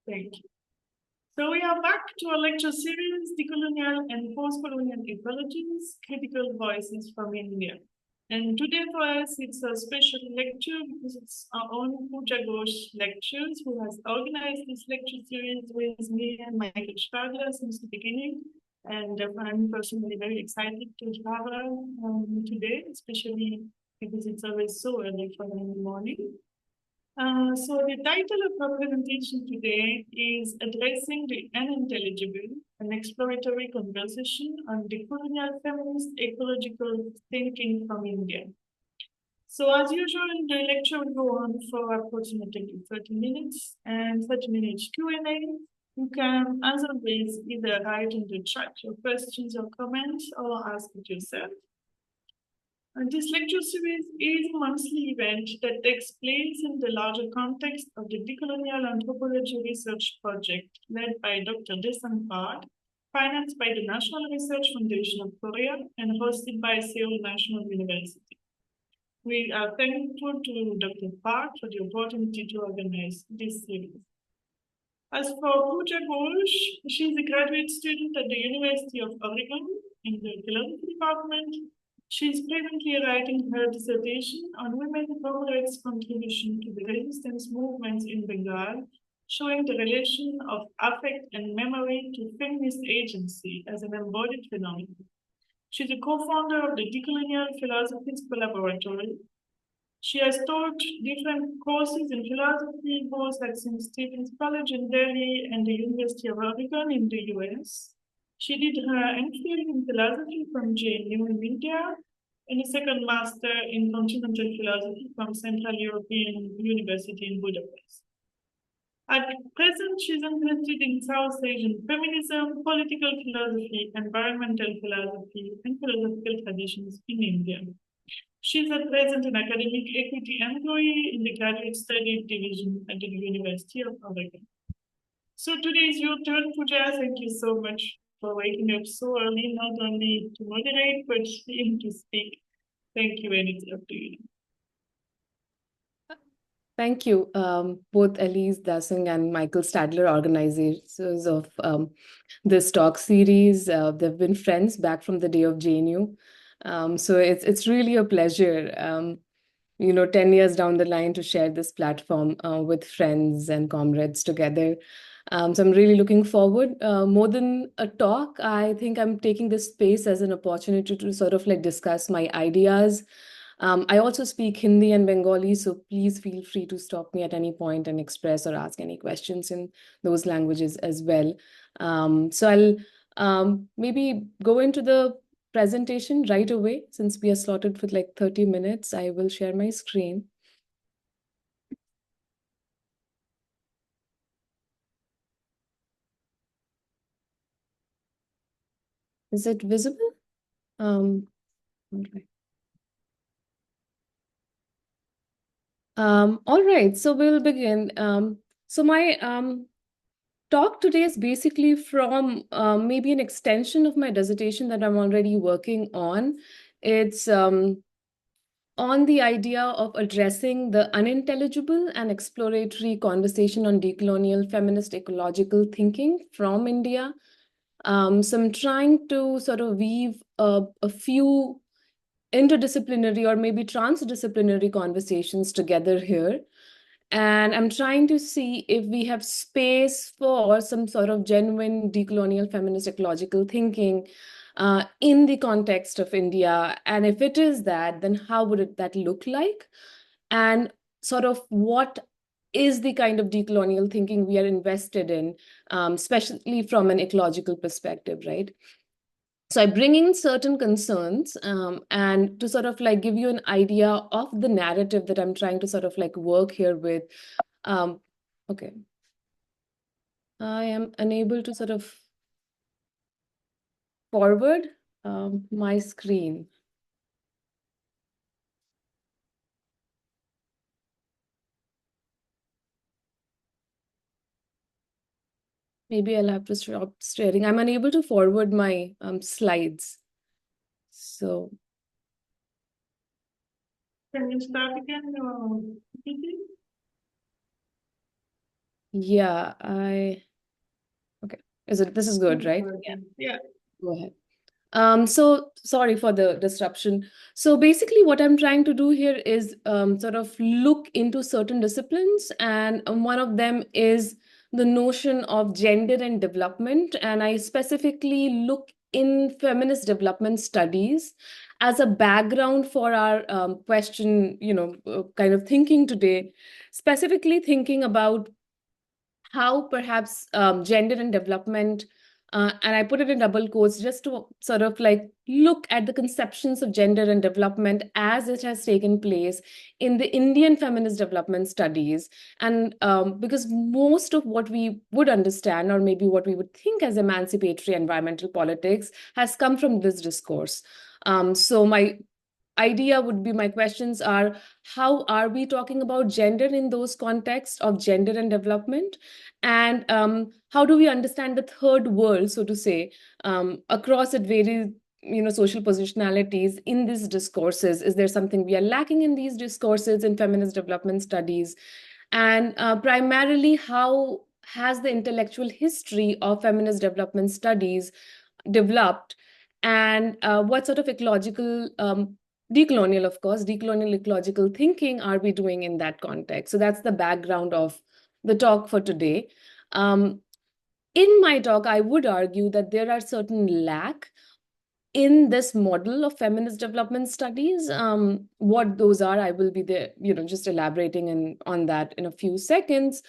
Thank you. So we are back to our lecture series, Decolonial and Postcolonial Ecologies, Critical Voices from India. And today for us, it's a special lecture because it's our own Puja Ghosh lectures, who has organized this lecture series with me and Michael Stadler since the beginning. And I'm personally very excited to have her today, especially because it's always so early for her in the morning. So the title of our presentation today is Addressing the Unintelligible, an exploratory conversation on decolonial feminist ecological thinking from India. So as usual, the lecture will go on for approximately 30 minutes and 30 minutes Q&A. You can, as always, either write in the chat your questions or comments or ask it yourself. And this lecture series is a monthly event that takes place in the larger context of the Decolonial Anthropology Research Project led by Dr. Desan Park, financed by the National Research Foundation of Korea and hosted by Seoul National University. We are thankful to Dr. Park for the opportunity to organize this series. As for Puja Ghosh, she is a graduate student at the University of Oregon in the Ecological department. She is presently writing her dissertation on women comrades' contribution to the resistance movements in Bengal, showing the relation of affect and memory to feminist agency as an embodied phenomenon. She's a co-founder of the Decolonial Philosophies Collaboratory. She has taught different courses in philosophy, both at St. Stephen's College in Delhi and the University of Oregon in the US. She did her MPhil in philosophy from JNU in India and a second master in continental philosophy from Central European University in Budapest. At present, she's interested in South Asian feminism, political philosophy, environmental philosophy, and philosophical traditions in India. She's at present an academic equity employee in the Graduate Studies Division at the University of Oregon. So today is your turn, Puja. Thank you so much for waking up so early, not only to moderate, but even to speak. Thank you, and it's up to you. Thank you, both Elise Dasing and Michael Stadler, organizers of this talk series. They've been friends back from the day of JNU. So it's really a pleasure, 10 years down the line to share this platform with friends and comrades together. So I'm really looking forward. More than a talk, I think I'm taking this space as an opportunity to sort of like discuss my ideas. I also speak Hindi and Bengali, so please feel free to stop me at any point and express or ask any questions in those languages as well. So I'll maybe go into the presentation right away. Since we are slotted for like 30 minutes, I will share my screen. Is it visible? All right. All right, so we'll begin. So my talk today is basically from maybe an extension of my dissertation that I'm already working on. It's on the idea of addressing the unintelligible and exploratory conversation on decolonial feminist ecological thinking from India. So I'm trying to sort of weave a few interdisciplinary or maybe transdisciplinary conversations together here. And I'm trying to see if we have space for some sort of genuine decolonial feminist ecological thinking in the context of India. And if it is that, then how would that look like? And sort of what is the kind of decolonial thinking we are invested in, especially from an ecological perspective, right? So I bring in certain concerns and to sort of like give you an idea of the narrative that I'm trying to sort of like work here with. Okay. I am unable to sort of forward my screen. Maybe I'll have to stop sharing. I'm unable to forward my slides. So. Can you start again? Yeah, okay. This is good, right? Yeah. Go ahead. So sorry for the disruption. So basically, what I'm trying to do here is sort of look into certain disciplines, and one of them is the notion of gender and development. And I specifically look in feminist development studies as a background for our question, kind of thinking today, specifically thinking about how perhaps gender and development, and I put it in double quotes just to sort of like look at the conceptions of gender and development as it has taken place in the Indian feminist development studies. And because most of what we would understand, or maybe what we would think as emancipatory environmental politics, has come from this discourse. So my idea would be, my questions are, how are we talking about gender in those contexts of gender and development, and how do we understand the third world, so to say, across its various social positionalities in these discourses? Is there something we are lacking in these discourses in feminist development studies? And primarily, how has the intellectual history of feminist development studies developed, and what sort of ecological, decolonial, of course, decolonial ecological thinking are we doing in that context? So that's the background of the talk for today. Um, in my talk, I would argue that there are certain lack in this model of feminist development studies. What those are, I will be there, just elaborating on that in a few seconds.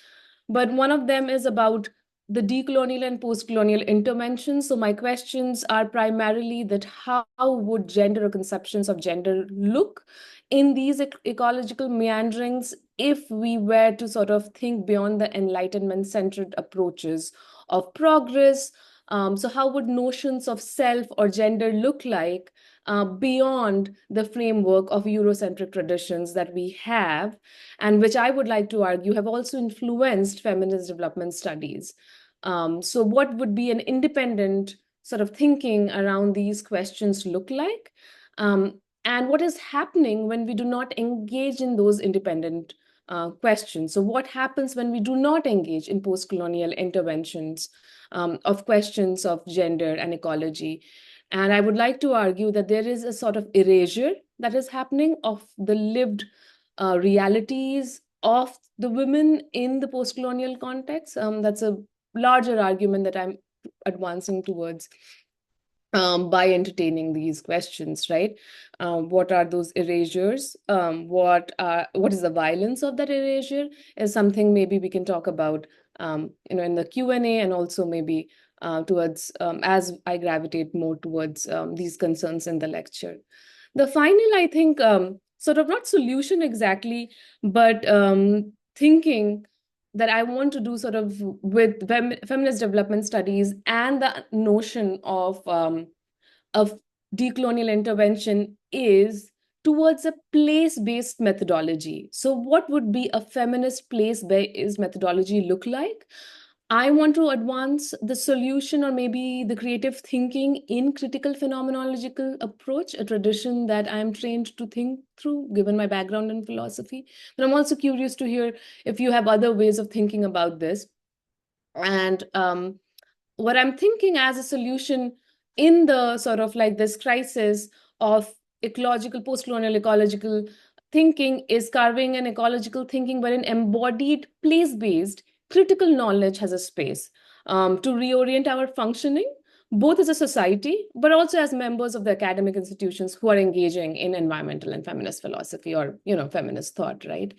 But one of them is about the decolonial and postcolonial interventions. So my questions are primarily that how would gender or conceptions of gender look in these ecological meanderings if we were to sort of think beyond the enlightenment-centered approaches of progress? So how would notions of self or gender look like beyond the framework of Eurocentric traditions that we have, and which I would like to argue have also influenced feminist development studies? So what would be an independent sort of thinking around these questions look like? And what is happening when we do not engage in those independent questions? So what happens when we do not engage in post-colonial interventions of questions of gender and ecology? And I would like to argue that there is a sort of erasure that is happening of the lived realities of the women in the post-colonial context. That's a larger argument that I'm advancing towards by entertaining these questions, right? What are those erasures? What is the violence of that erasure? Is something maybe we can talk about, in the Q&A, and also maybe towards as I gravitate more towards these concerns in the lecture. The final, I think, sort of not solution exactly, but thinking that I want to do sort of with feminist development studies and the notion of decolonial intervention is towards a place-based methodology. So what would be a feminist place-based methodology look like? I want to advance the solution, or maybe the creative thinking in critical phenomenological approach, a tradition that I'm trained to think through, given my background in philosophy. But I'm also curious to hear if you have other ways of thinking about this. And what I'm thinking as a solution in the sort of like this crisis of ecological, post-colonial ecological thinking is carving an ecological thinking where an embodied, place-based critical knowledge has a space to reorient our functioning, both as a society, but also as members of the academic institutions who are engaging in environmental and feminist philosophy, or, feminist thought, right?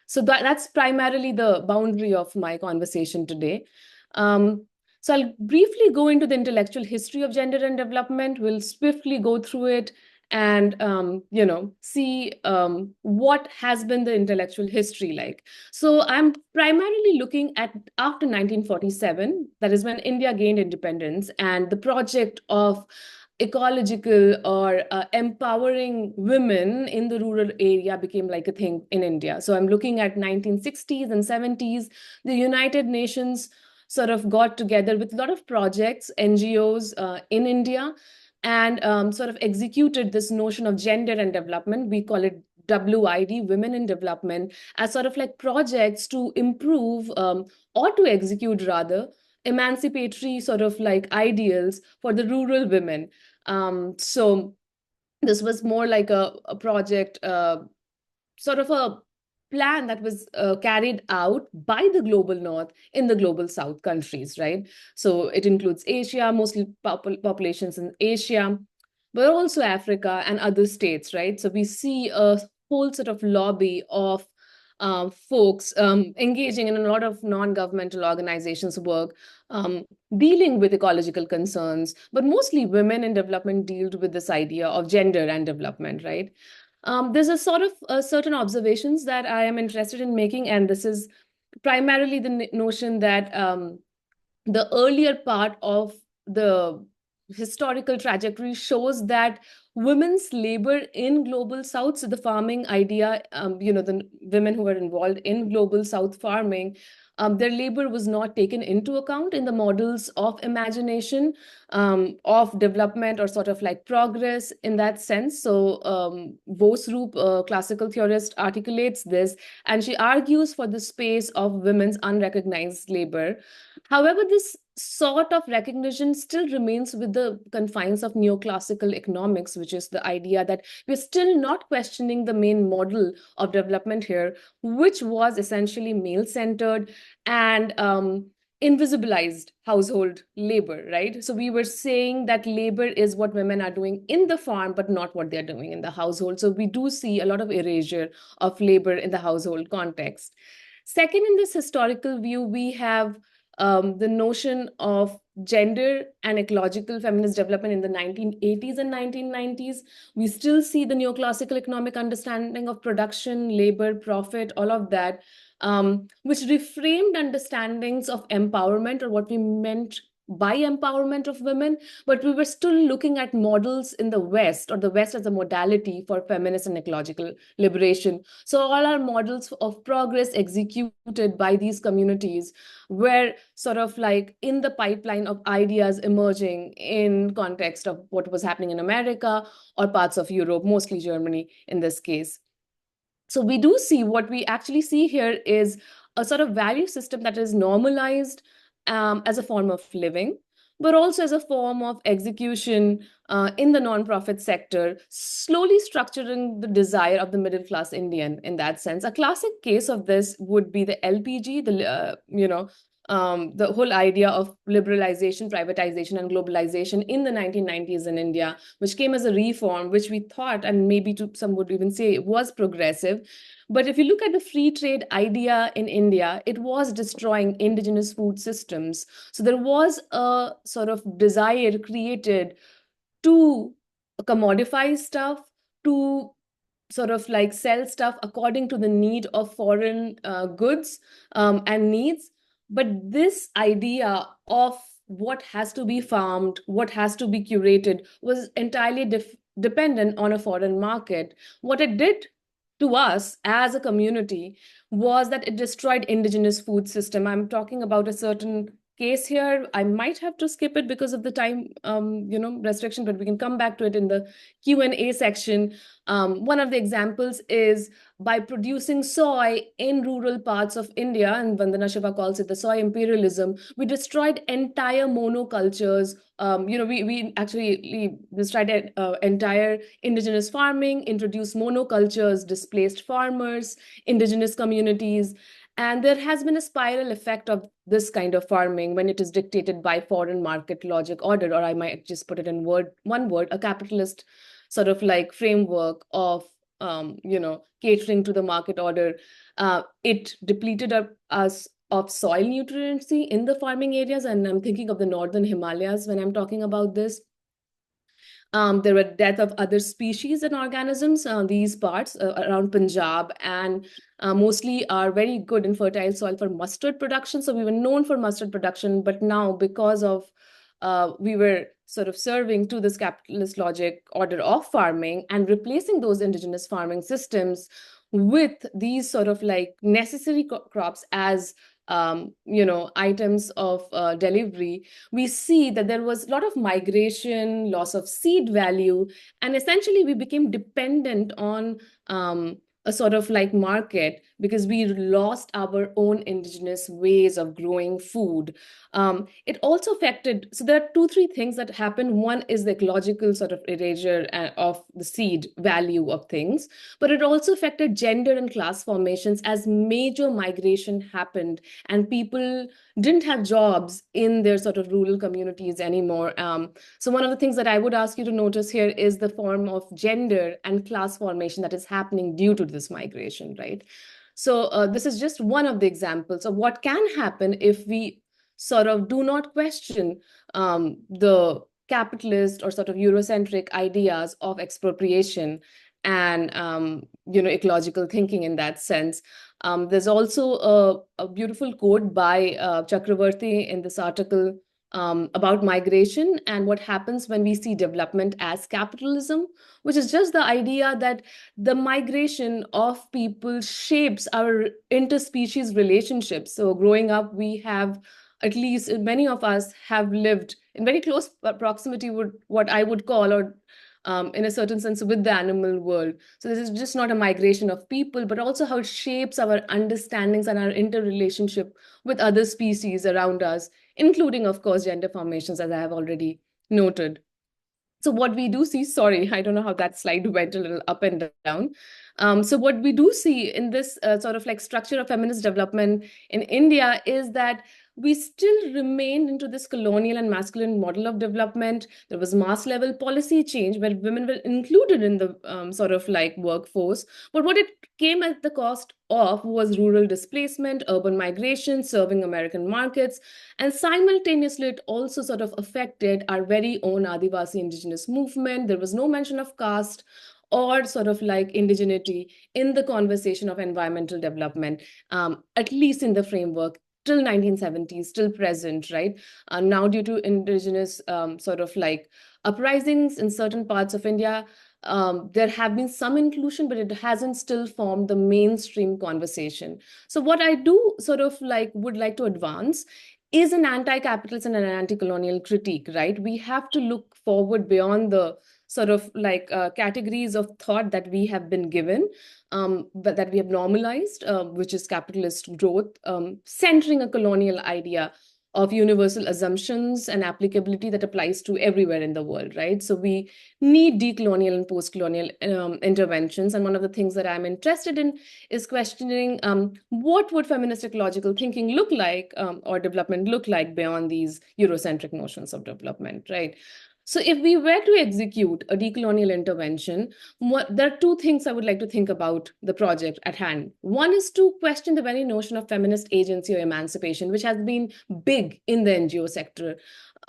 So that's primarily the boundary of my conversation today. So I'll briefly go into the intellectual history of gender and development. We'll swiftly go through it and see what has been the intellectual history like. So I'm primarily looking at after 1947, that is when India gained independence, and the project of ecological or empowering women in the rural area became like a thing in India. So I'm looking at 1960s and 70s. The United Nations sort of got together with a lot of projects, NGOs in India, and sort of executed this notion of gender and development. We call it WID, Women in Development, as sort of like projects to improve or to execute rather emancipatory sort of like ideals for the rural women. So this was more like a project, sort of a plan that was carried out by the global north in the global south countries, right? So it includes Asia, mostly populations in Asia, but also Africa and other states, right? So we see a whole sort of lobby of folks engaging in a lot of non-governmental organizations work, um, dealing with ecological concerns, but mostly women in development deal with this idea of gender and development, right? There's a sort of certain observations that I am interested in making, and this is primarily the notion that the earlier part of the historical trajectory shows that women's labor in global south, so the farming idea, the women who were involved in global south farming, their labor was not taken into account in the models of imagination, of development or sort of like progress in that sense. So Bosrup, a classical theorist, articulates this, and she argues for the space of women's unrecognized labor. However, this sort of recognition still remains with the confines of neoclassical economics, which is the idea that we're still not questioning the main model of development here, which was essentially male centered and invisibilized household labor, right? So we were saying that labor is what women are doing in the farm, but not what they're doing in the household. So we do see a lot of erasure of labor in the household context. Second, in this historical view, we have the notion of gender and ecological feminist development in the 1980s and 1990s. We still see the neoclassical economic understanding of production, labor, profit, all of that, which reframed understandings of empowerment or what we meant by empowerment of women, but we were still looking at models in the West, or the West as a modality for feminist and ecological liberation. So all our models of progress executed by these communities were sort of like in the pipeline of ideas emerging in context of what was happening in America or parts of Europe, mostly Germany in this case. So we do see, what we actually see here is a sort of value system that is normalized as a form of living, but also as a form of execution in the nonprofit sector, slowly structuring the desire of the middle class Indian in that sense. A classic case of this would be the LPG, the whole idea of liberalization, privatization, and globalization in the 1990s in India, which came as a reform, which we thought, and maybe some would even say, was progressive. But if you look at the free trade idea in India, it was destroying indigenous food systems. So there was a sort of desire created to commodify stuff, to sort of like sell stuff according to the need of foreign goods and needs. But this idea of what has to be farmed, what has to be curated, was entirely dependent on a foreign market. What it did to us as a community was that it destroyed indigenous food system. I'm talking about a certain case here. I might have to skip it because of the time restriction, but we can come back to it in the Q&A section. One of the examples is by producing soy in rural parts of India, and Vandana Shiva calls it the soy imperialism, we destroyed entire monocultures. We actually destroyed entire indigenous farming, introduced monocultures, displaced farmers, indigenous communities. And there has been a spiral effect of this kind of farming when it is dictated by foreign market logic order, or I might just put it in one word, a capitalist sort of like framework of catering to the market order. It depleted us of soil nutriency in the farming areas, and I'm thinking of the northern Himalayas when I'm talking about this. There were death of other species and organisms. These parts around Punjab and mostly are very good in fertile soil for mustard production. So we were known for mustard production, but now because of we were sort of serving to this capitalist logic order of farming and replacing those indigenous farming systems with these sort of like necessary crops as items of delivery, we see that there was a lot of migration, loss of seed value, and essentially we became dependent on a sort of like market because we lost our own indigenous ways of growing food. It also affected, so there are two, three things that happen. One is the ecological sort of erasure of the seed value of things, but it also affected gender and class formations as major migration happened and people didn't have jobs in their sort of rural communities anymore. So one of the things that I would ask you to notice here is the form of gender and class formation that is happening due to this migration, right? So this is just one of the examples of what can happen if we sort of do not question the capitalist or sort of Eurocentric ideas of expropriation and ecological thinking in that sense. There's also a beautiful quote by Chakravarti in this article about migration and what happens when we see development as capitalism, which is just the idea that the migration of people shapes our interspecies relationships. So growing up, we have, at least many of us have lived in very close proximity with what I would call, or in a certain sense, with the animal world. So this is just not a migration of people, but also how it shapes our understandings and our interrelationship with other species around us, including, of course, gender formations, as I have already noted. So what we do see, sorry, I don't know how that slide went a little up and down. So what we do see in this sort of like structure of feminist development in India is that we still remained into this colonial and masculine model of development. There was mass level policy change where women were included in the sort of like workforce. But what it came at the cost of was rural displacement, urban migration, serving American markets, and simultaneously, it also sort of affected our very own Adivasi indigenous movement. There was no mention of caste or sort of like indigeneity in the conversation of environmental development, at least in the framework till 1970s, still present, right? Now, due to indigenous sort of like uprisings in certain parts of India, there have been some inclusion, but it hasn't still formed the mainstream conversation. So what I do sort of like would like to advance is an anti-capitalist and an anti-colonial critique, right? We have to look forward beyond the sort of like categories of thought that we have been given, but that we have normalized, which is capitalist growth, centering a colonial idea of universal assumptions and applicability that applies to everywhere in the world, right? So we need decolonial and postcolonial interventions. And one of the things that I'm interested in is questioning what would feminist ecological thinking look like, or development look like beyond these Eurocentric notions of development, right? So if we were to execute a decolonial intervention, there are two things I would like to think about the project at hand. One is to question the very notion of feminist agency or emancipation, which has been big in the NGO sector.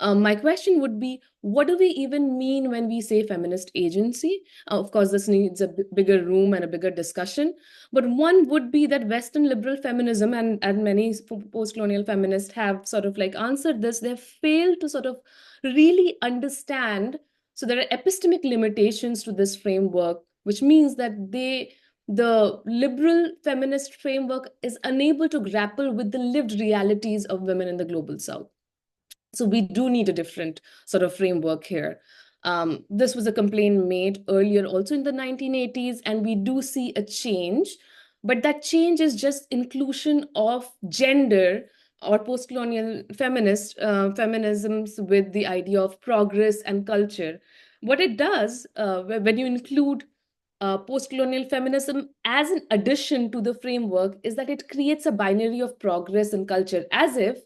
My question would be, what do we even mean when we say feminist agency? Of course, this needs a bigger room and a bigger discussion. But one would be that Western liberal feminism and many post-colonial feminists have sort of like answered this. They've failed to sort of really understand. So there are epistemic limitations to this framework, which means that the liberal feminist framework is unable to grapple with the lived realities of women in the global South. So we do need a different sort of framework here. This was a complaint made earlier also in the 1980s, and we do see a change, but that change is just inclusion of gender or post-colonial feminisms with the idea of progress and culture. What it does, when you include post-colonial feminism as an addition to the framework, is that it creates a binary of progress and culture, as if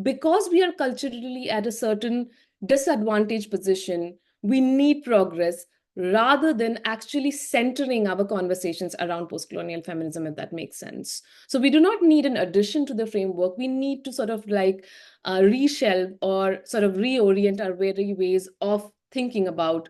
because we are culturally at a certain disadvantaged position, we need progress rather than actually centering our conversations around post-colonial feminism, if that makes sense. So we do not need an addition to the framework. We need to sort of like reshelve or sort of reorient our very ways of thinking about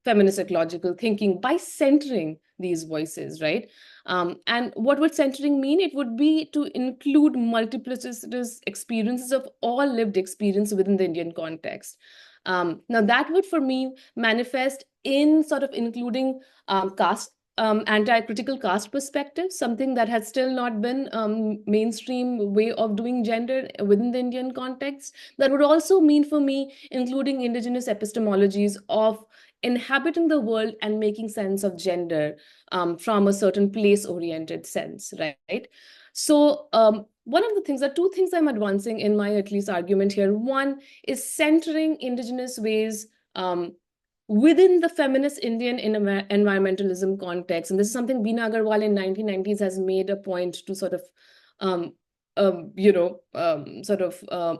feminist ecological thinking by centering these voices, right? And what would centering mean? It would be to include multiplicitous experiences of all lived experience within the Indian context. Now, that would, for me, manifest in sort of including caste anti-critical caste perspective, something that has still not been mainstream way of doing gender within the Indian context. That would also mean for me including indigenous epistemologies of inhabiting the world and making sense of gender from a certain place-oriented sense, right? So one of the things, there are two things I'm advancing in my at least argument here. One is centering indigenous ways within the feminist Indian environmentalism context. And this is something Beena Agarwal in 1990s has made a point to sort of um,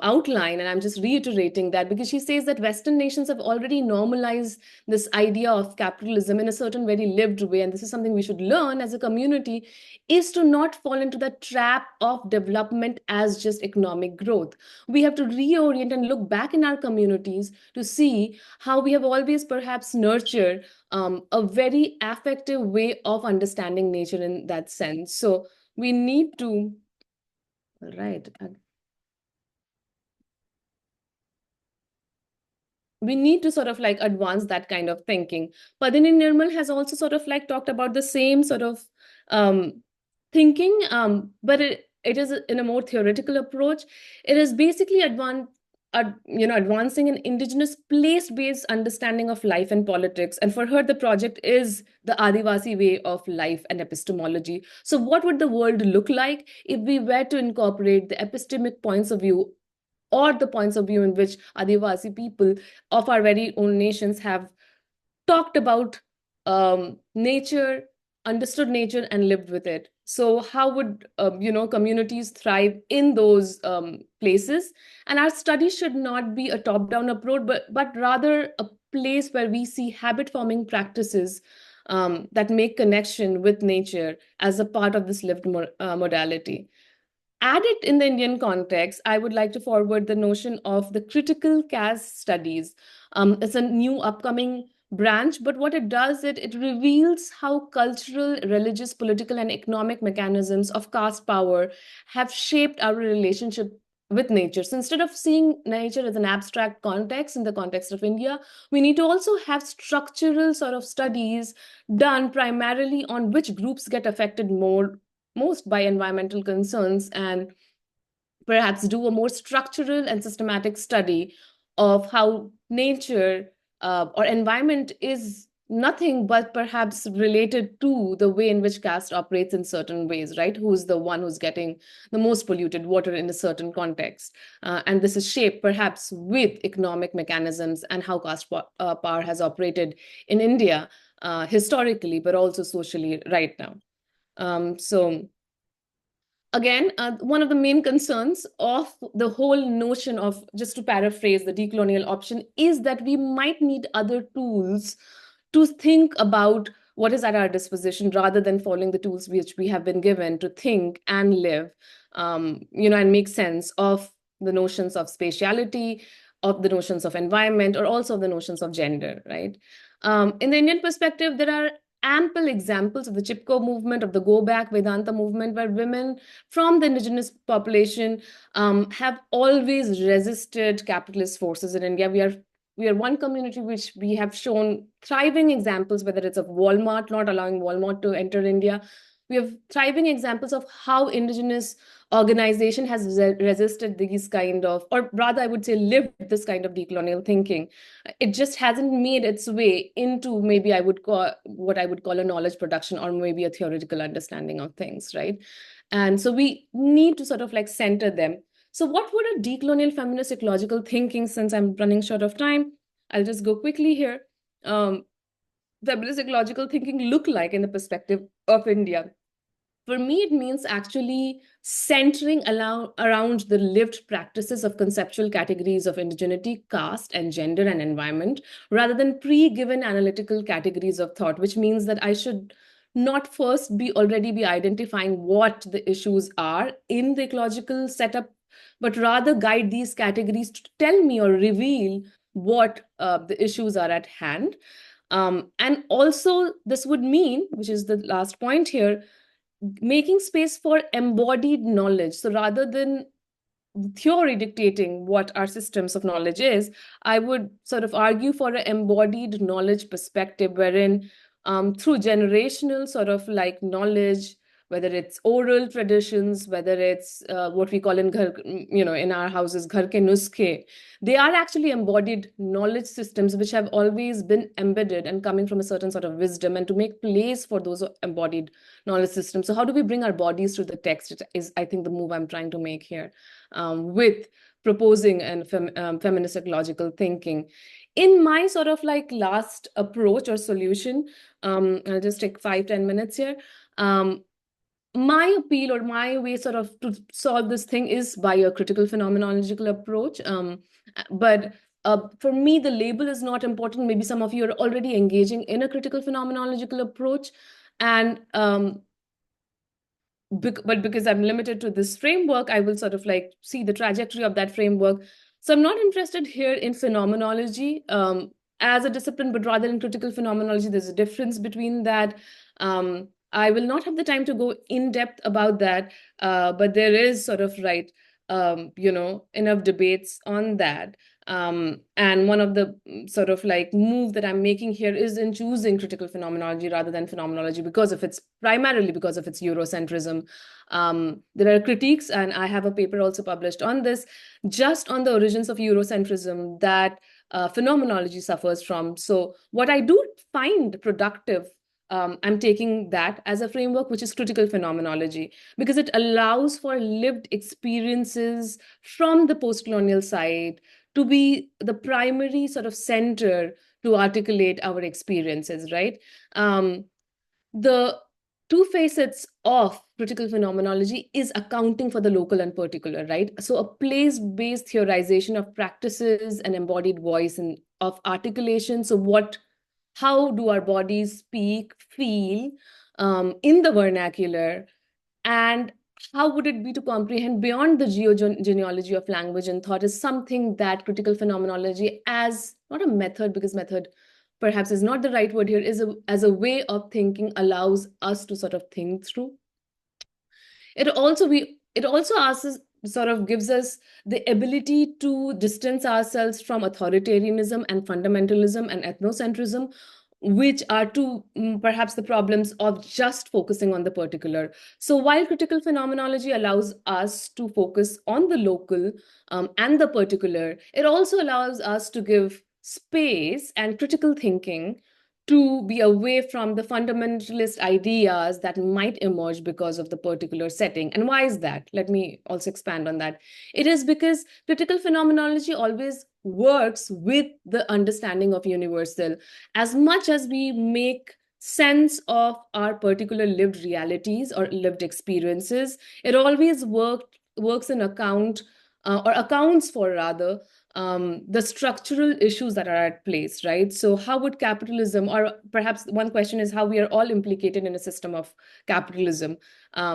outline. And I'm just reiterating that because she says that Western nations have already normalized this idea of capitalism in a certain very lived way. And this is something we should learn as a community, is to not fall into the trap of development as just economic growth. We have to reorient and look back in our communities to see how we have always perhaps nurtured a very affective way of understanding nature in that sense. So we need to, right, we need to sort of like advance that kind of thinking. Padini Nirmal has also sort of like talked about the same sort of um, thinking, but it is in a more theoretical approach. It is basically advancing an indigenous place-based understanding of life and politics. And for her, the project is the Adivasi way of life and epistemology. So what would the world look like if we were to incorporate the epistemic points of view or the points of view in which Adivasi people of our very own nations have talked about nature, understood nature, and lived with it? So how would communities thrive in those places? And our study should not be a top-down approach, but rather a place where we see habit-forming practices that make connection with nature as a part of this lived modality. Added in the Indian context, I would like to forward the notion of the critical caste studies. It's a new upcoming branch, but what it does, it reveals how cultural, religious, political, and economic mechanisms of caste power have shaped our relationship with nature. So instead of seeing nature as an abstract context in the context of India, we need to also have structural sort of studies done primarily on which groups get affected most by environmental concerns, and perhaps do a more structural and systematic study of how nature or environment is nothing but perhaps related to the way in which caste operates in certain ways, right? Who's the one who's getting the most polluted water in a certain context? And this is shaped perhaps with economic mechanisms and how caste power has operated in India historically, but also socially right now. So again, one of the main concerns of the whole notion of, just to paraphrase the decolonial option, is that we might need other tools to think about what is at our disposition rather than following the tools which we have been given to think and live, and make sense of the notions of spatiality, of the notions of environment, or also of the notions of gender, right? In the Indian perspective, there are ample examples of the Chipko movement, of the Go Back Vedanta movement, where women from the indigenous population have always resisted capitalist forces in India. We are one community which we have shown thriving examples, whether it's of Walmart, not allowing Walmart to enter India. We have thriving examples of how indigenous organization has resisted these kind of, or rather I would say lived this kind of decolonial thinking. It just hasn't made its way into maybe I would call what I would call a knowledge production, or maybe a theoretical understanding of things, right? And so we need to sort of like center them. So what would a decolonial feminist ecological thinking, since I'm running short of time, I'll just go quickly here. Feminist ecological thinking look like in the perspective of India? For me, it means actually centering around the lived practices of conceptual categories of indigeneity, caste, and gender and environment, rather than pre-given analytical categories of thought, which means that I should not first already be identifying what the issues are in the ecological setup, but rather guide these categories to tell me or reveal what the issues are at hand. And also, this would mean, which is the last point here, making space for embodied knowledge. So rather than theory dictating what our systems of knowledge is, I would sort of argue for an embodied knowledge perspective wherein through generational sort of like knowledge, whether it's oral traditions, whether it's what we call in in our houses, ghar ke nuskhe, they are actually embodied knowledge systems which have always been embedded and coming from a certain sort of wisdom, and to make place for those embodied knowledge systems. So how do we bring our bodies to the text is, I think, the move I'm trying to make here, with proposing and feminist ecological thinking. In my sort of like last approach or solution, I'll just take 5-10 minutes here. My appeal or my way sort of to solve this thing is by a critical phenomenological approach. But for me, the label is not important. Maybe some of you are already engaging in a critical phenomenological approach. And but because I'm limited to this framework, I will sort of like see the trajectory of that framework. So I'm not interested here in phenomenology as a discipline, but rather in critical phenomenology. There's a difference between that. I will not have the time to go in depth about that, but there is sort of enough debates on that. And one of the sort of like move that I'm making here is in choosing critical phenomenology rather than phenomenology primarily because of its Eurocentrism. There are critiques, and I have a paper also published on this, just on the origins of Eurocentrism that phenomenology suffers from. So what I do find productive, I'm taking that as a framework, which is critical phenomenology, because it allows for lived experiences from the postcolonial side to be the primary sort of center to articulate our experiences, right? The two facets of critical phenomenology is accounting for the local and particular, right? So a place-based theorization of practices and embodied voice and of articulation. So how do our bodies speak, feel in the vernacular, and how would it be to comprehend beyond the genealogy of language and thought is something that critical phenomenology, as not a method, because method perhaps is not the right word here, as a way of thinking, allows us to sort of think through. It also asks us, sort of gives us the ability to distance ourselves from authoritarianism and fundamentalism and ethnocentrism, which are two perhaps the problems of just focusing on the particular. So while critical phenomenology allows us to focus on the local and the particular, it also allows us to give space and critical thinking to be away from the fundamentalist ideas that might emerge because of the particular setting. And why is that? Let me also expand on that. It is because critical phenomenology always works with the understanding of universal. As much as we make sense of our particular lived realities or lived experiences, it always works in account or accounts for rather the structural issues that are at place, right? So how would capitalism, or perhaps one question is how we are all implicated in a system of capitalism.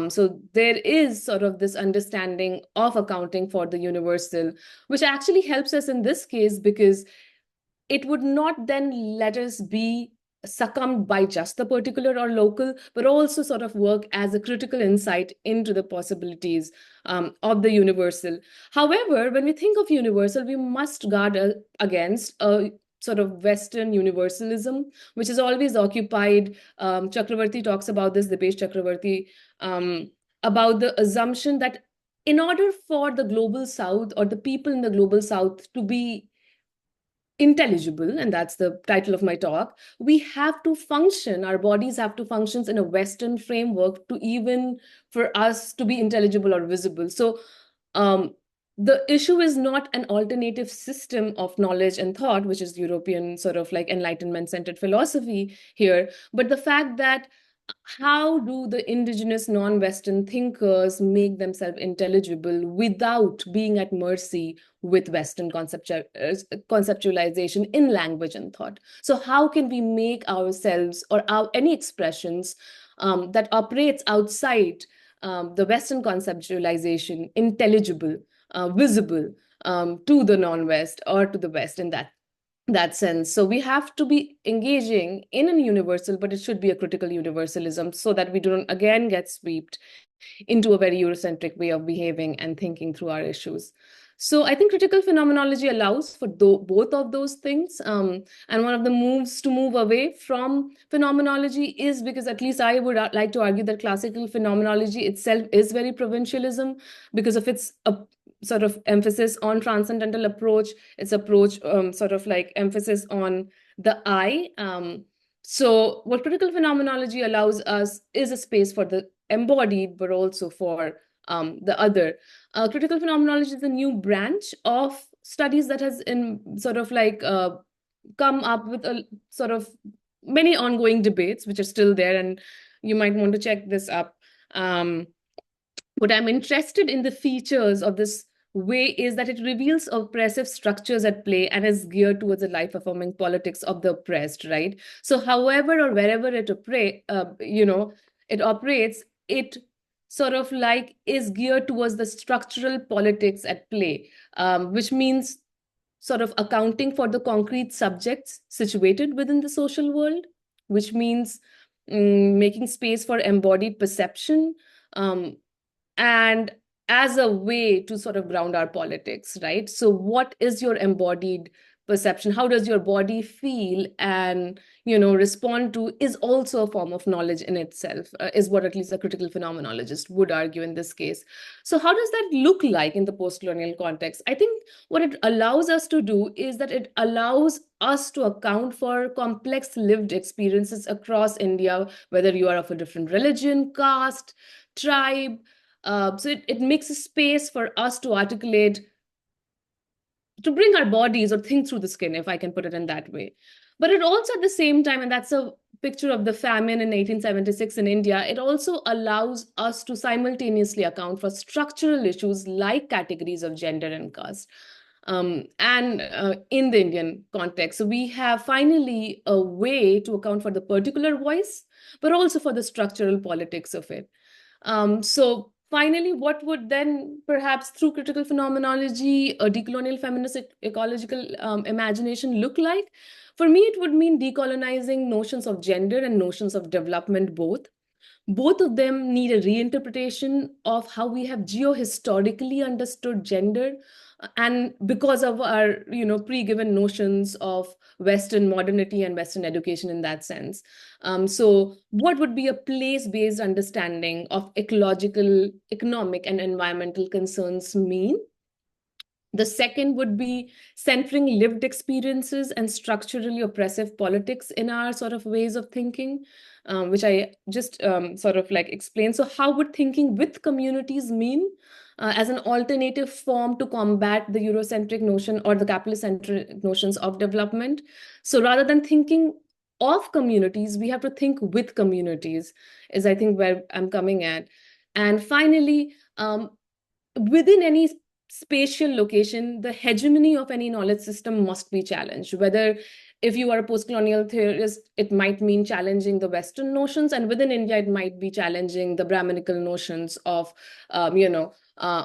So there is sort of this understanding of accounting for the universal, which actually helps us in this case because it would not then let us be succumbed by just the particular or local, but also sort of work as a critical insight into the possibilities of the universal. However, when we think of universal, we must guard against a sort of Western universalism, which is always occupied. Chakravarti talks about this, Dipesh Chakravarti, about the assumption that in order for the global South or the people in the global South to be intelligible, and that's the title of my talk, we have to function, our bodies have to function in a Western framework to even for us to be intelligible or visible. So the issue is not an alternative system of knowledge and thought, which is European sort of like Enlightenment-centered philosophy here, but the fact that how do the indigenous non-Western thinkers make themselves intelligible without being at mercy with Western conceptualization in language and thought? So how can we make ourselves or any expressions that operates outside the Western conceptualization intelligible, visible to the non-West or to the West in that sense? So we have to be engaging in a universal, but it should be a critical universalism so that we don't again get swept into a very Eurocentric way of behaving and thinking through our issues. So I think critical phenomenology allows for both of those things. And one of the moves to move away from phenomenology is because, at least I would like to argue, that classical phenomenology itself is very provincialism because of its sort of emphasis on transcendental approach, its approach sort of like emphasis on the I. So what critical phenomenology allows us is a space for the embodied, but also for the other. Critical phenomenology is a new branch of studies that has in sort of like come up with a sort of many ongoing debates which are still there, and you might want to check this up. What I'm interested in the features of this way is that it reveals oppressive structures at play and is geared towards the life affirming politics of the oppressed, right? So however or wherever it it operates, it sort of like is geared towards the structural politics at play, which means sort of accounting for the concrete subjects situated within the social world, which means making space for embodied perception, um, and as a way to sort of ground our politics, right? So what is your embodied perception? How does your body feel and respond to is also a form of knowledge in itself, is what at least a critical phenomenologist would argue in this case. So how does that look like in the post-colonial context? I think what it allows us to do is that it allows us to account for complex lived experiences across India, whether you are of a different religion, caste, tribe. So it makes a space for us to articulate, to bring our bodies or think through the skin, if I can put it in that way. But it also at the same time, and that's a picture of the famine in 1876 in India, it also allows us to simultaneously account for structural issues like categories of gender and caste. And in the Indian context. So we have finally a way to account for the particular voice, but also for the structural politics of it. So finally, what would then perhaps through critical phenomenology, a decolonial feminist ecological imagination look like? For me, it would mean decolonizing notions of gender and notions of development both. Both of them need a reinterpretation of how we have geohistorically understood gender, and because of our pre-given notions of Western modernity and Western education in that sense. So what would be a place-based understanding of ecological, economic, and environmental concerns mean? The second would be centering lived experiences and structurally oppressive politics in our sort of ways of thinking, which I just sort of like explained. So how would thinking with communities mean as an alternative form to combat the Eurocentric notion or the capitalist-centric notions of development? So rather than thinking of communities, we have to think with communities, is I think where I'm coming at. And finally, within any spatial location, the hegemony of any knowledge system must be challenged. Whether if you are a post-colonial theorist, it might mean challenging the Western notions, and within India, it might be challenging the Brahminical notions of,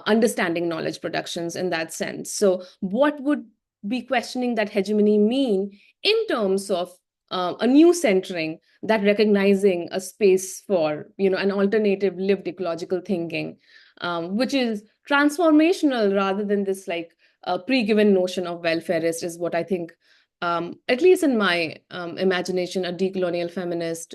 understanding knowledge productions in that sense. So what would be questioning that hegemony mean in terms of a new centering that recognizing a space for, an alternative lived ecological thinking, which is transformational rather than this like pre-given notion of welfarist, is what I think, at least in my imagination, a decolonial feminist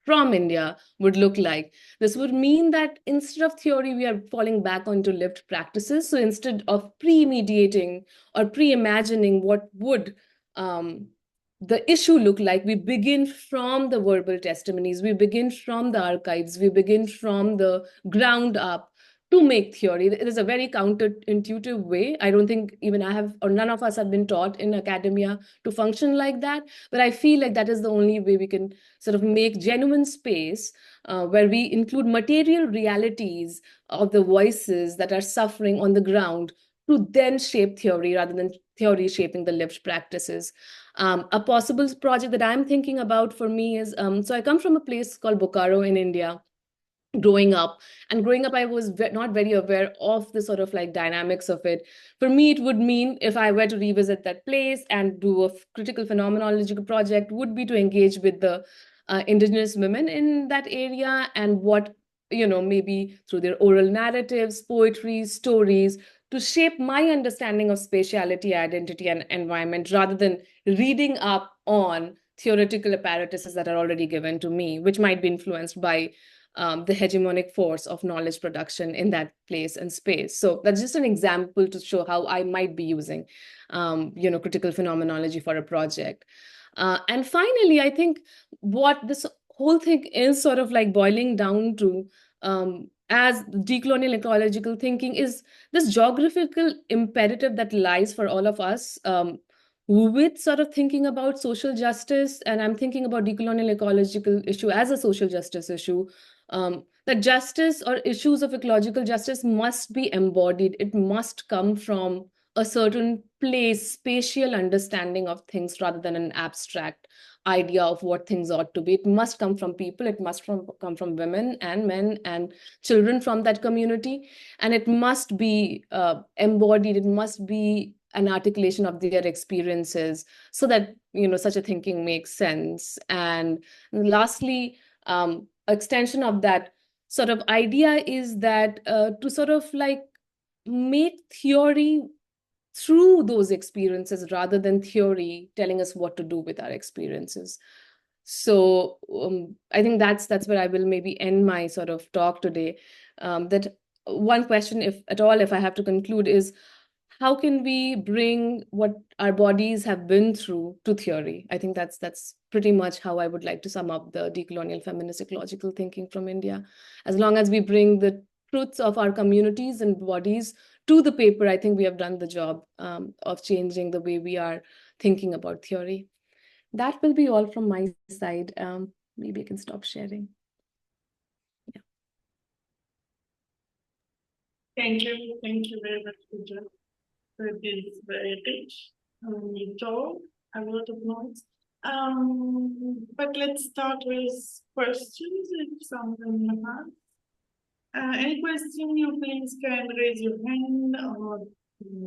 from India would look like. This would mean that instead of theory, we are falling back onto lived practices. So instead of pre-mediating or pre-imagining what would the issue look like, we begin from the verbal testimonies, we begin from the archives, we begin from the ground up to make theory. It is a very counterintuitive way. I don't think even I have, or none of us have been taught in academia to function like that. But I feel like that is the only way we can sort of make genuine space where we include material realities of the voices that are suffering on the ground to then shape theory rather than theory shaping the lived practices. A possible project that I'm thinking about for me is, so I come from a place called Bokaro in India. Growing up I was not very aware of the sort of like dynamics of it. For me, it would mean, if I were to revisit that place and do a critical phenomenological project, would be to engage with the indigenous women in that area, and what maybe through their oral narratives, poetry, stories, to shape my understanding of spatiality, identity, and environment, rather than reading up on theoretical apparatuses that are already given to me, which might be influenced by the hegemonic force of knowledge production in that place and space. So that's just an example to show how I might be using, critical phenomenology for a project. And finally, I think what this whole thing is sort of like boiling down to, as decolonial ecological thinking, is this geographical imperative that lies for all of us, with sort of thinking about social justice. And I'm thinking about decolonial ecological issue as a social justice issue. That justice or issues of ecological justice must be embodied. It must come from a certain place, spatial understanding of things rather than an abstract idea of what things ought to be. It must come from people. It must come from women and men and children from that community. And it must be embodied. It must be an articulation of their experiences so that, such a thinking makes sense. And lastly, extension of that sort of idea is that to sort of like make theory through those experiences rather than theory telling us what to do with our experiences. So I think that's where I will maybe end my sort of talk today. That one question, if at all, if I have to conclude, is how can we bring what our bodies have been through to theory? I think that's pretty much how I would like to sum up the decolonial feminist ecological thinking from India. As long as we bring the truths of our communities and bodies to the paper, I think we have done the job of changing the way we are thinking about theory. That will be all from my side. Maybe I can stop sharing. Yeah. Thank you very much, Puja, for this very rich talk, a lot of notes. But let's start with questions if someone has. Any question, you please can raise your hand or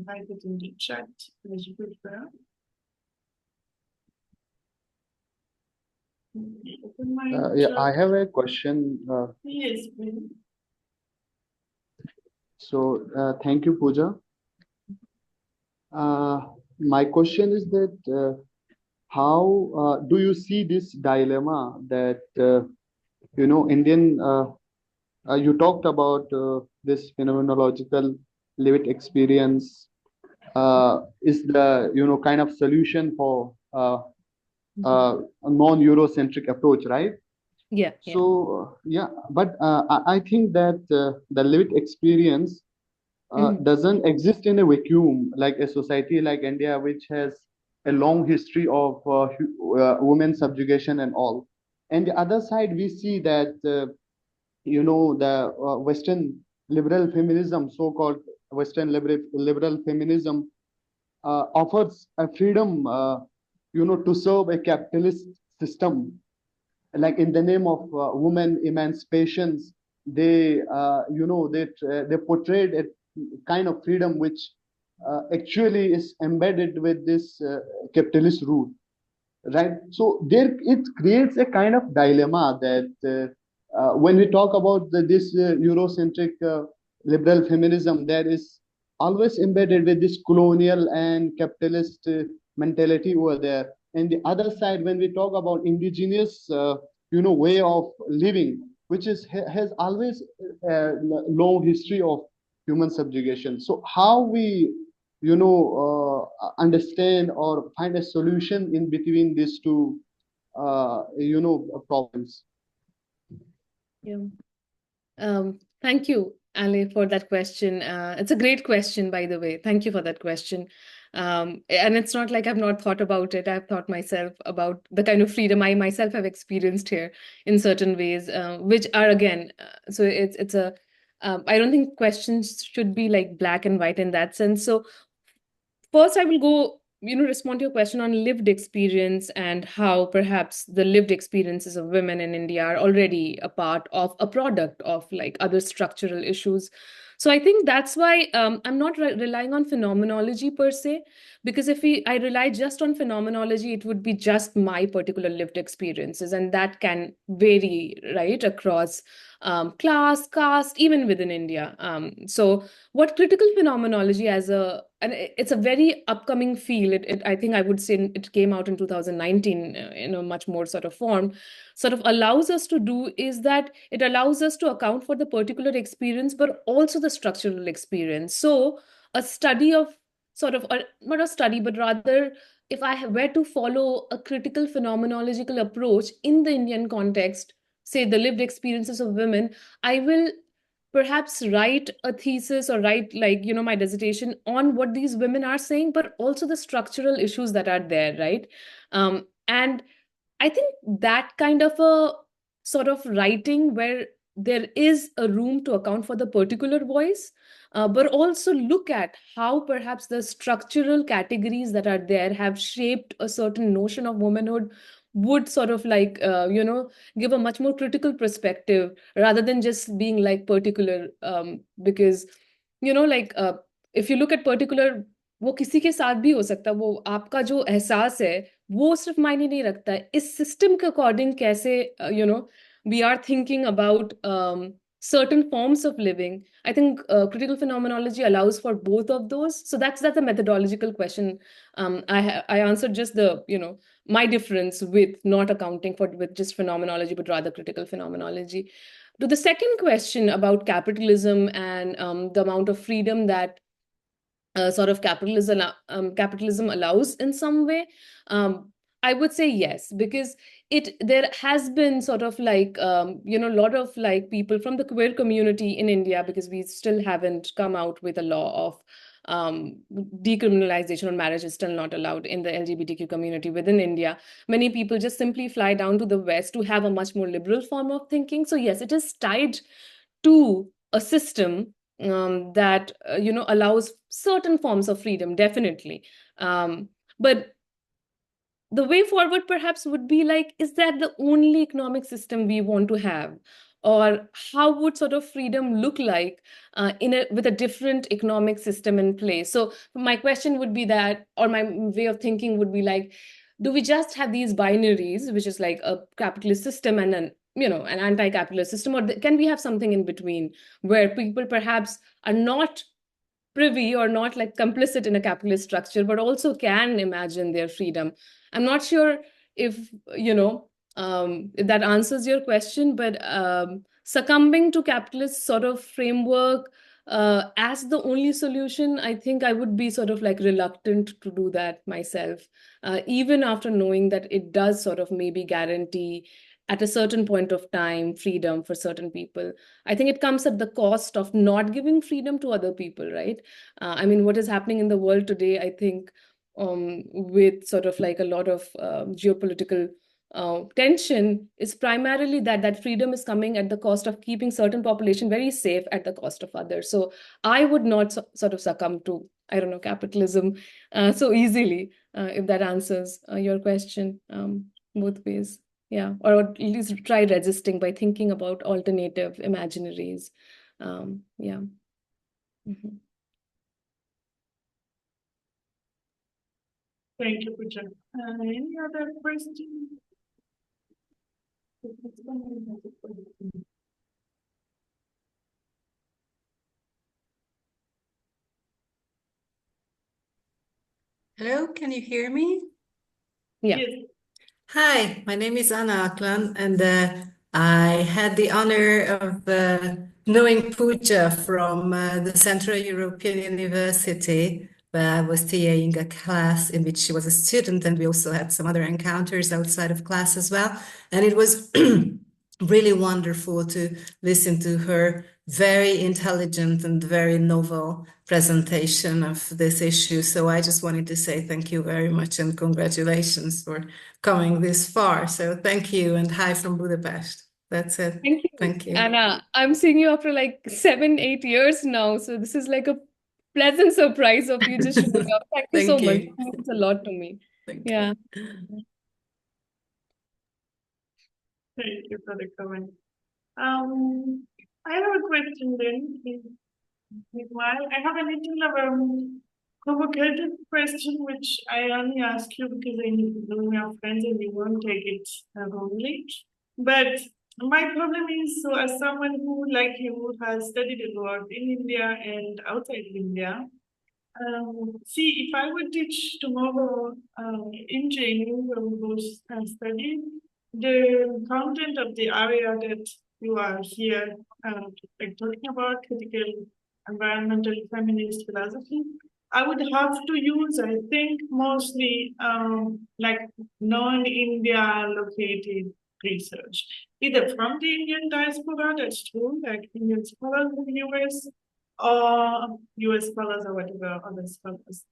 type it in the chat as you prefer. Open my Yeah, I have a question. Yes, please. So thank you, Pooja. My question is that how do you see this dilemma that Indian? You talked about this phenomenological lived experience is the kind of solution for a non-Eurocentric approach, right? Yeah. So but I think that the lived experience doesn't exist in a vacuum like a society like India, which has a long history of women subjugation and all. And the other side, we see that the Western liberal feminism, so-called Western liberal feminism, offers a freedom, to serve a capitalist system, like in the name of women emancipations. They they portrayed a kind of freedom which actually is embedded with this capitalist rule, right? So there it creates a kind of dilemma that when we talk about this Eurocentric liberal feminism, there is always embedded with this colonial and capitalist mentality over there. And the other side, when we talk about indigenous way of living, which has always a long history of human subjugation. So how we understand or find a solution in between these two problems? Yeah. Thank you, Ali, for that question. It's a great question, by the way. Thank you for that question. And it's not like I've not thought about it. I've thought myself about the kind of freedom I myself have experienced here in certain ways, which are again, so it's a, I don't think questions should be like black and white in that sense. So first, I will go, respond to your question on lived experience and how perhaps the lived experiences of women in India are already a part of a product of like other structural issues. So I think that's why I'm not relying on phenomenology per se, because if I rely just on phenomenology, it would be just my particular lived experiences, and that can vary, right, across class, caste, even within India. So what critical phenomenology and it's a very upcoming field. I think I would say it came out in 2019 in a much more sort of form, sort of allows us to do is that it allows us to account for the particular experience, but also the structural experience. So a study of sort of, not a study, but rather if I were to follow a critical phenomenological approach in the Indian context, say the lived experiences of women, I will perhaps write a thesis or write, like, my dissertation on what these women are saying, but also the structural issues that are there, right? And I think that kind of a sort of writing where there is a room to account for the particular voice, but also look at how perhaps the structural categories that are there have shaped a certain notion of womanhood would sort of like, give a much more critical perspective rather than just being like particular. Because, like, if you look at particular, वो किसी के साथ भी हो सकता है, वो आपका जो एहसास है वो सिर्फ मायने नहीं रखता है इस सिस्टम के अकॉर्डिंग कैसे we are thinking about certain forms of living. I think critical phenomenology allows for both of those. So that's a methodological question. I answered just the my difference with not accounting for with just phenomenology, but rather critical phenomenology. To the second question about capitalism and the amount of freedom that sort of capitalism allows in some way, I would say yes, because there has been sort of like a lot of like people from the queer community in India, because we still haven't come out with a law of decriminalization, or marriage is still not allowed in the LGBTQ community within India. Many people just simply fly down to the West to have a much more liberal form of thinking. So yes, it is tied to a system that allows certain forms of freedom, definitely. But the way forward perhaps would be like, is that the only economic system we want to have? Or how would sort of freedom look like with a different economic system in place? So my question would be that, or my way of thinking would be like, do we just have these binaries, which is like a capitalist system and an anti-capitalist system, or can we have something in between where people perhaps are not privy or not like complicit in a capitalist structure, but also can imagine their freedom? I'm not sure if if that answers your question, but succumbing to capitalist sort of framework as the only solution, I think I would be sort of like reluctant to do that myself, even after knowing that it does sort of maybe guarantee at a certain point of time freedom for certain people. I think it comes at the cost of not giving freedom to other people, right? I mean, what is happening in the world today, I think, with sort of like a lot of geopolitical tension, is primarily that freedom is coming at the cost of keeping certain population very safe at the cost of others. So I would not sort of succumb to, I don't know, capitalism so easily, if that answers your question, both ways. Yeah, or at least try resisting by thinking about alternative imaginaries. Yeah. Mhm. Thank you, Puja. Any other questions? Hello, can you hear me? Yeah. Yes. Hi, my name is Anna Aklan, and I had the honor of knowing Puja from the Central European University, where I was TAing a class in which she was a student, and we also had some other encounters outside of class as well. And it was really wonderful to listen to her very intelligent and very novel presentation of this issue. So I just wanted to say thank you very much and congratulations for coming this far. So thank you and hi from Budapest. That's it. Thank you. Thank you. Anna, I'm seeing you after like 7-8 years now. So this is like a pleasant surprise of you just showing up. Thank you so Thank much. you. It means a lot to me. Thank Yeah. Thank you for the comment. I have a question then. Meanwhile, I have a little of a provocative question, which I only ask you because I know we are friends and you won't take it wrongly. But my problem is, so as someone who, like you, has studied abroad in India and outside India, see, if I would teach tomorrow in JNU, where we both study, the content of the area that you are here like talking about, critical environmental feminist philosophy, I would have to use, I think, mostly like non-India located research, either from the Indian diaspora, that's true, like Indian scholars in the US, or US scholars or whatever other scholars.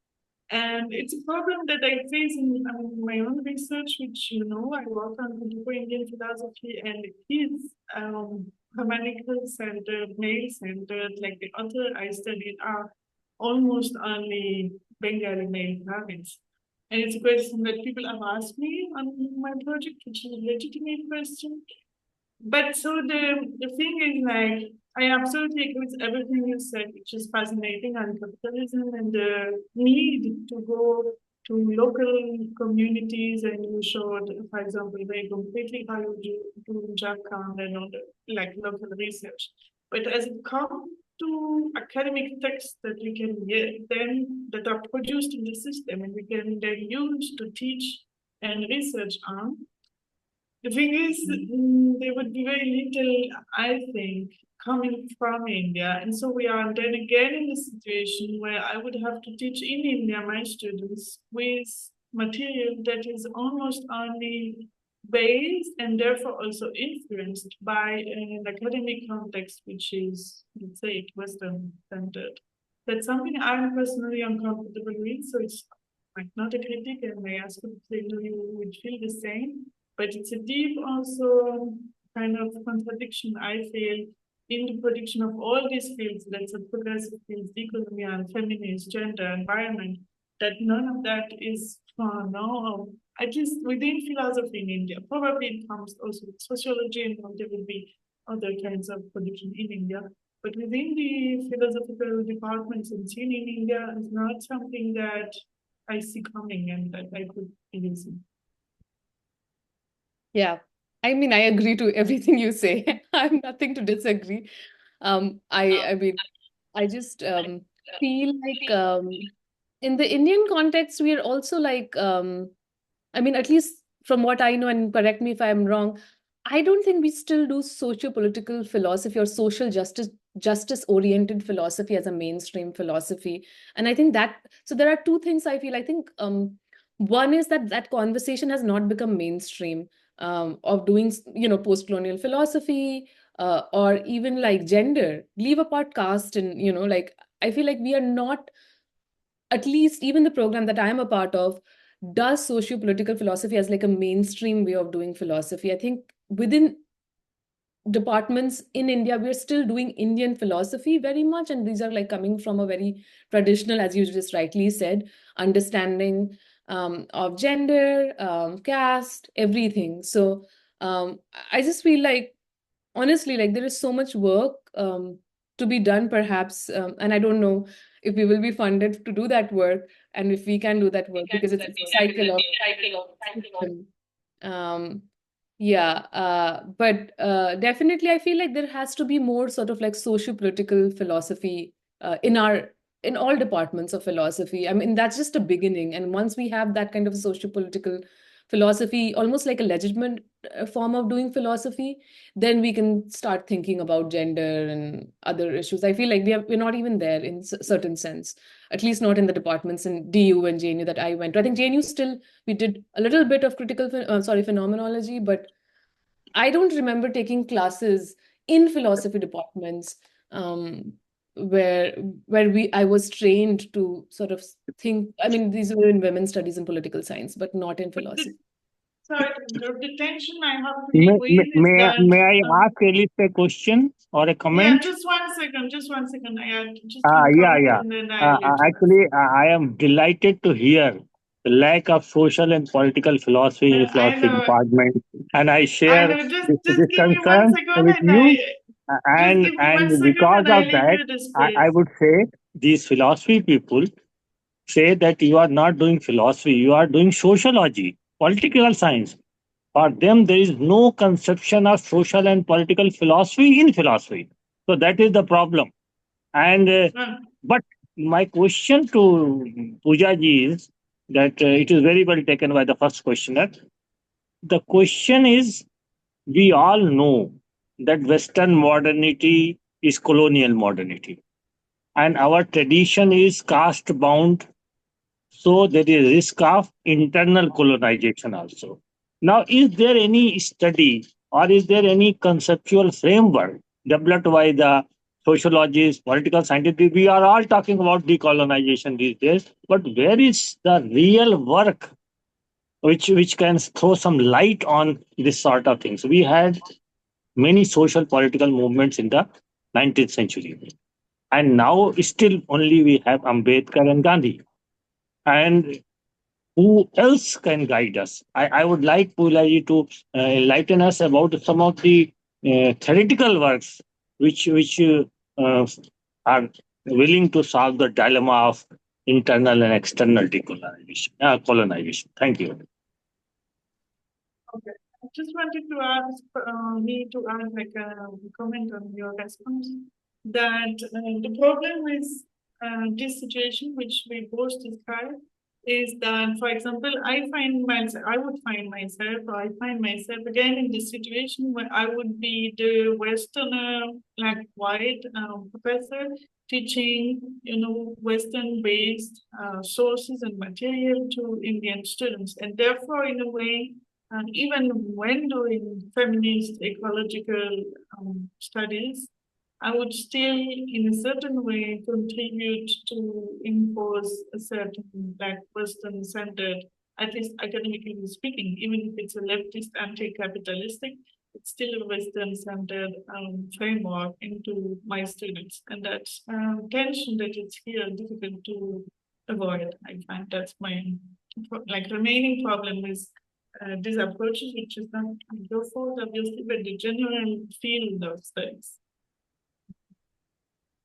And it's a problem that I face in my own research, which you know, I work on contemporary Indian philosophy, and it is humanical centered, male centered. Like the author I studied are almost only Bengali male parents. And it's a question that people have asked me on my project, which is a legitimate question. But so the thing is, like, I absolutely agree with everything you said, which is fascinating on capitalism and the need to go to local communities. And you showed, for example, very concretely how you do Jharkhand and all the like local research. But as it comes to academic texts that we can get, then that are produced in the system and we can then use to teach and research on, the thing is, there would be very little, I think, coming from India. And so we are then again in the situation where I would have to teach in India my students with material that is almost only based and therefore also influenced by an academic context, which is, let's say, Western centered. That's something I'm personally uncomfortable with. So it's like not a critic, and I ask you if you would feel the same. But it's a deep also kind of contradiction I feel in the prediction of all these fields, that's a progressive fields, decolonial, feminist, gender, environment, that none of that is found now, at least within philosophy in India. Probably it comes also with sociology, and there will be other kinds of prediction in India. But within the philosophical departments and scene in India is not something that I see coming and that I could be using. Yeah, I mean, I agree to everything you say. I have nothing to disagree. I mean, I just feel like in the Indian context, we are also like, I mean, at least from what I know, and correct me if I'm wrong, I don't think we still do socio-political philosophy or social justice oriented philosophy as a mainstream philosophy. And I think that, so there are two things I feel. I think one is that that conversation has not become mainstream of doing, you know, post-colonial philosophy or even like gender, leave apart caste, and, you know, like, I feel like we are not, at least even the program that I'm a part of, does socio-political philosophy as like a mainstream way of doing philosophy. I think within departments in India, we're still doing Indian philosophy very much. And these are like coming from a very traditional, as you just rightly said, understanding of gender, caste, everything. So I just feel like, honestly, like there is so much work to be done, perhaps. And I don't know if we will be funded to do that work and if we can do that work, because it's a cycle of um, yeah, but definitely I feel like there has to be more sort of like socio-political philosophy in all departments of philosophy. I mean, that's just a beginning. And once we have that kind of socio-political philosophy, almost like a legitimate form of doing philosophy, then we can start thinking about gender and other issues. I feel like we're not even there in certain sense, at least not in the departments in DU and JNU that I went to. I think JNU still, we did a little bit of phenomenology, but I don't remember taking classes in philosophy departments where I was trained to sort of think. I mean, these were in women's studies and political science, but not in philosophy. So the tension I have to live with is that may I ask Alice a question or a yeah, comment? just 1 second, just 1 second. I had just Yeah, one comment yeah. and then I'll let you. Actually, I am delighted to hear the lack of social and political philosophy in the I philosophy know, department, and I I share know. Just this give me 1 concern second with and you. Just give me 1 and second because and I of leave that, you the I space. would say these philosophy people say that you are not doing philosophy, you are doing sociology, political science. For them, there is no conception of social and political philosophy in philosophy. So that is the problem. And Ah, but my question to Pooja ji is that it is very well taken by the first questioner. The question is, we all know that Western modernity is colonial modernity, and our tradition is caste bound, so there is risk of internal colonization also. Now, is there any study or is there any conceptual framework developed by the sociologists, political scientists? We are all talking about decolonization these days, but where is the real work which can throw some light on this sort of things? We had many social political movements in the 19th century, and now still only we have Ambedkar and Gandhi. And who else can guide us? I would like Pulaji to enlighten us about some of the theoretical works which are willing to solve the dilemma of internal and external decolonization, colonization. Thank you. okay. I just wanted to ask me to add like a comment on your response that the problem with this situation, which we both described, is that, for example, I would find myself, or I find myself again in this situation where I would be the Westerner, like white professor teaching, Western-based sources and material to Indian students, and therefore, in a way, and even when doing feminist ecological studies, I would still, in a certain way, contribute to impose a certain like Western-centered, at least academically speaking, even if it's a leftist anti-capitalistic, it's still a Western-centered framework into my students, and that tension that is here difficult to avoid. I find that's my like remaining problem is these approaches, which is not your fault, obviously, but the general field of studies.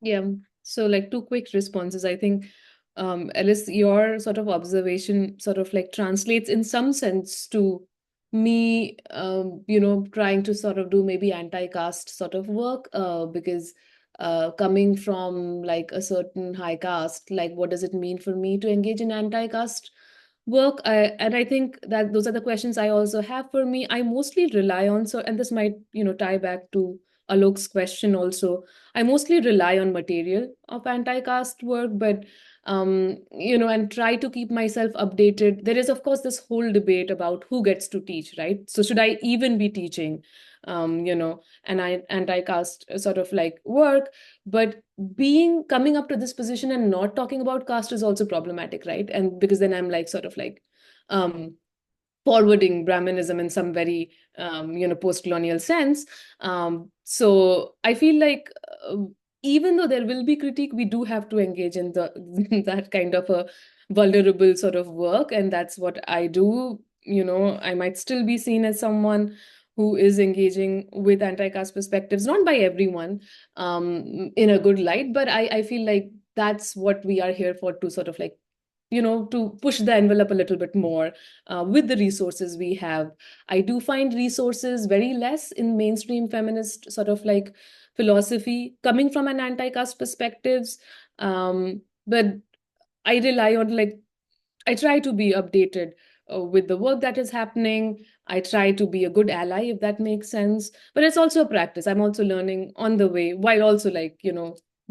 Yeah. So like two quick responses. I think, Alice, your sort of observation sort of like translates in some sense to me, trying to sort of do maybe anti-caste sort of work, because coming from like a certain high caste, like what does it mean for me to engage in anti-caste work? And I think that those are the questions I also have for me. I mostly rely on, so, and this might, tie back to Alok's question also. I mostly rely on material of anti-caste work, but and try to keep myself updated. There is, of course, this whole debate about who gets to teach, right? So should I even be teaching, an anti-caste sort of like work? But coming up to this position and not talking about caste is also problematic, right? And because then I'm like sort of like forwarding Brahminism in some very post-colonial sense. So I feel like even though there will be critique, we do have to engage in the that kind of a vulnerable sort of work, and that's what I do. I might still be seen as someone who is engaging with anti-caste perspectives, not by everyone in a good light, but I feel like that's what we are here for, to sort of like to push the envelope a little bit more with the resources we have. I do find resources very less in mainstream feminist sort of like philosophy coming from an anti-caste perspectives. But I rely on like, I try to be updated with the work that is happening. I try to be a good ally, if that makes sense. But it's also a practice. I'm also learning on the way, while also like,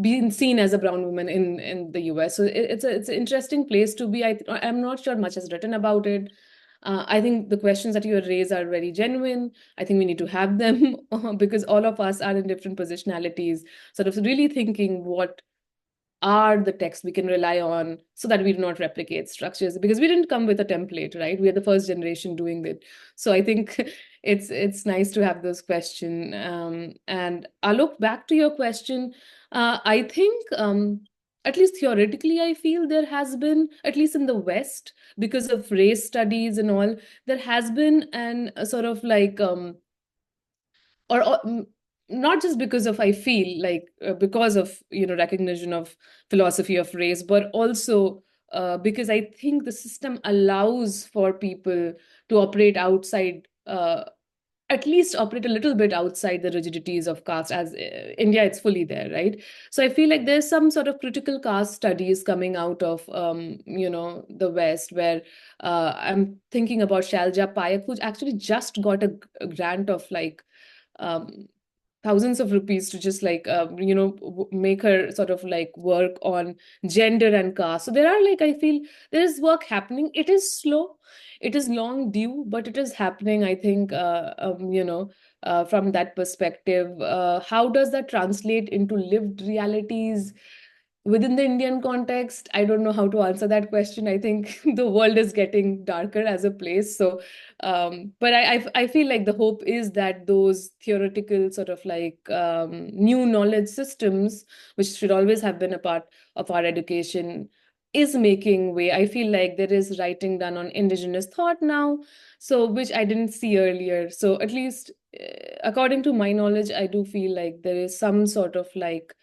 being seen as a brown woman in the US. So it's an interesting place to be. I'm not sure much is written about it. I think the questions that you raise are very genuine. I think we need to have them because all of us are in different positionalities, sort of really thinking what are the texts we can rely on so that we do not replicate structures, because we didn't come with a template, right? We are the first generation doing it. So I think it's nice to have those questions. And I'll look back to your question. I think at least theoretically, I feel there has been, at least in the West, because of race studies and all, there has been a sort of like or not just because of I feel like because of recognition of philosophy of race, but also because I think the system allows for people to operate outside, at least operate a little bit outside the rigidities of caste. As India, it's fully there, right? So I feel like there's some sort of critical caste studies coming out of the West, where I'm thinking about Shalja Payak, who actually just got a grant of like um, thousands of rupees to just like make her sort of like work on gender and caste. So there are, like, I feel there is work happening. It is slow, it is long due, but it is happening, I think. From that perspective, how does that translate into lived realities within the Indian context? I don't know how to answer that question. I think the world is getting darker as a place. So, but I feel like the hope is that those theoretical sort of like new knowledge systems, which should always have been a part of our education, is making way. I feel like there is writing done on indigenous thought now, so which I didn't see earlier. So at least according to my knowledge, I do feel like there is some sort of like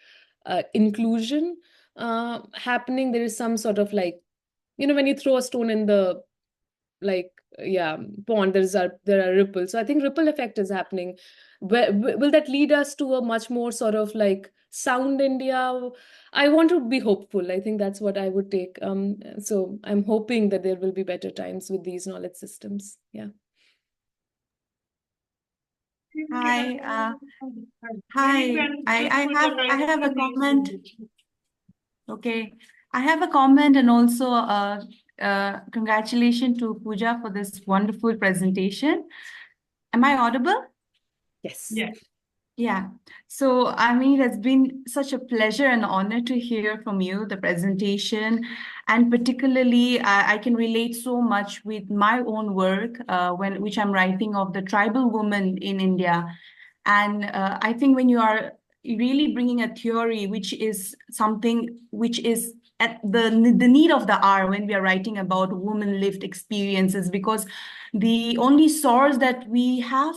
inclusion happening. There is some sort of like, when you throw a stone in the like yeah pond, there are ripples. So I think ripple effect is happening. Will that lead us to a much more sort of like sound India? I want to be hopeful. I think that's what I would take. So I'm hoping that there will be better times with these knowledge systems. Yeah. Hi, hi. I have a comment. Okay, I have a comment, and also congratulations to Puja for this wonderful presentation. Am I audible? Yes. Yeah. Yeah. So, I mean, it has been such a pleasure and honor to hear from you, the presentation. And particularly, I can relate so much with my own work, which I'm writing of the tribal woman in India. And I think when you are really bringing a theory, which is something which is at the need of the hour when we are writing about women lived experiences, because the only source that we have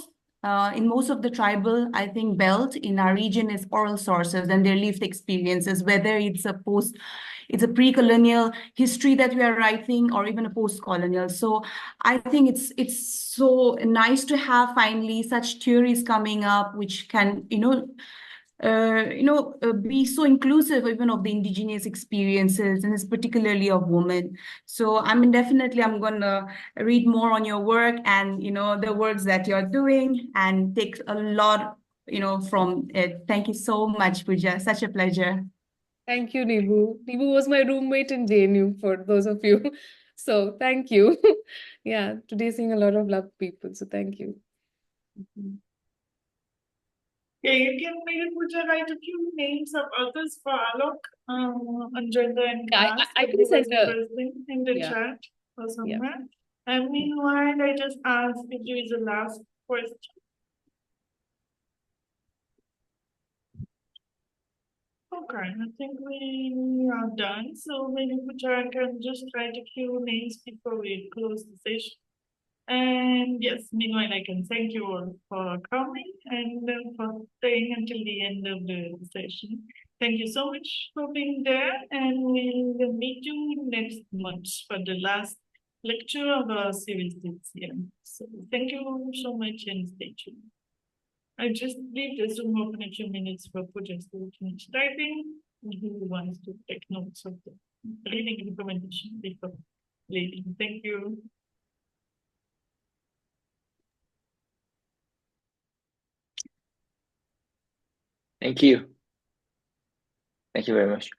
in most of the tribal, I think, belt in our region is oral sources and their lived experiences, whether it's a pre-colonial history that we are writing or even a post-colonial. So I think it's so nice to have finally such theories coming up which can, be so inclusive even of the indigenous experiences, and it's particularly of women. So I mean, definitely I'm gonna read more on your work and the works that you're doing and take a lot from it. Thank you so much, Puja. Such a pleasure. Thank you, Nibu. Nibu was my roommate in JNU, for those of you. So thank you. Yeah, today seeing a lot of love people. So thank you. Yeah, you can maybe write a few names of authors for Alok on gender and class. I can send in the yeah. chat or somewhere. And meanwhile, I just asked if there is a last question. Okay, I think we are done. So maybe Puja can just write a few names before we close the session. And yes, meanwhile, I can thank you all for coming and for staying until the end of the session. Thank you so much for being there, and we'll meet you next month for the last lecture of our series this year. So thank you so much and stay tuned. I just leave the Zoom open a few minutes for Pujas to finish typing. Who wants to take notes of the reading implementation before leaving? Thank you. Thank you. Thank you very much.